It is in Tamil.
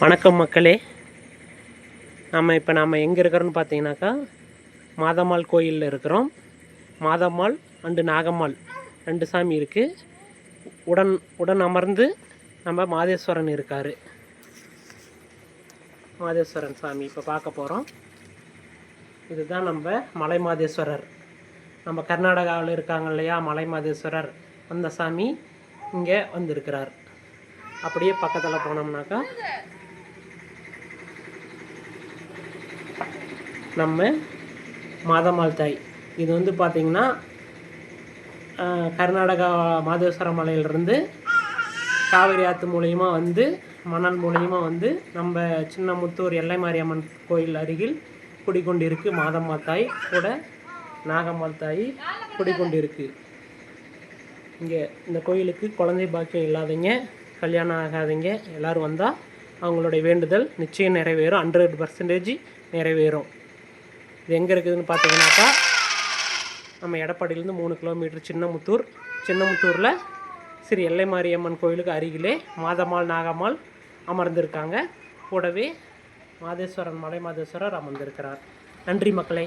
வணக்கம் மக்களே. நம்ம எங்கே இருக்கிறோன்னு பார்த்தீங்கன்னாக்கா மாதம்மாள் கோயிலில் இருக்கிறோம். மாதம்மாள் அண்டு நாகம்மாள் 2 சாமி இருக்குது. உடன் அமர்ந்து நம்ம மாதேஸ்வரன் இருக்கார். மாதேஸ்வரன் சாமி இப்போ பார்க்க போகிறோம். இதுதான் நம்ம மலை மாதேஸ்வரர். நம்ம கர்நாடகாவில் இருக்காங்க இல்லையா மலை மாதேஸ்வரர், அந்த சாமி இங்கே வந்திருக்கிறார். அப்படியே பக்கத்தில் போனோம்னாக்கா நம்ம மாதம்மாள் தாய். இது வந்து பார்த்திங்கன்னா கர்நாடகா மாதேஸ்வர மலையிலிருந்து காவிரி ஆற்று மூலியமாக வந்து மணல் மூலியமாக வந்து நம்ம சின்னமுத்தூர் எல்லை மாரியம்மன் கோயில் அருகில் குடிக்கொண்டிருக்கு மாதம்மாள் தாய். கூட நாகம்மாள் தாய் குடிக்கொண்டிருக்கு. இங்கே இந்த கோயிலுக்கு குழந்தை பாக்கியம் இல்லாதவங்க, கல்யாணம் ஆகாதவங்க எல்லோரும் வந்தால் அவங்களுடைய வேண்டுதல் நிச்சயம் நிறைவேறும். 100% நிறைவேறும். இது எங்கே இருக்குதுன்னு பார்த்தீங்கன்னாக்கா நம்ம எடப்பாடியிலேருந்து 3 கிலோமீட்டர் சின்னமுத்தூரில் ஸ்ரீ எல்லை மாரியம்மன் கோயிலுக்கு அருகிலே மாதம்மாள் நாகம்மாள் அமர்ந்திருக்காங்க. கூடவே மாதேஸ்வரன் மலை மாதேஸ்வரர் அமர்ந்திருக்கிறார். நன்றி மக்களே.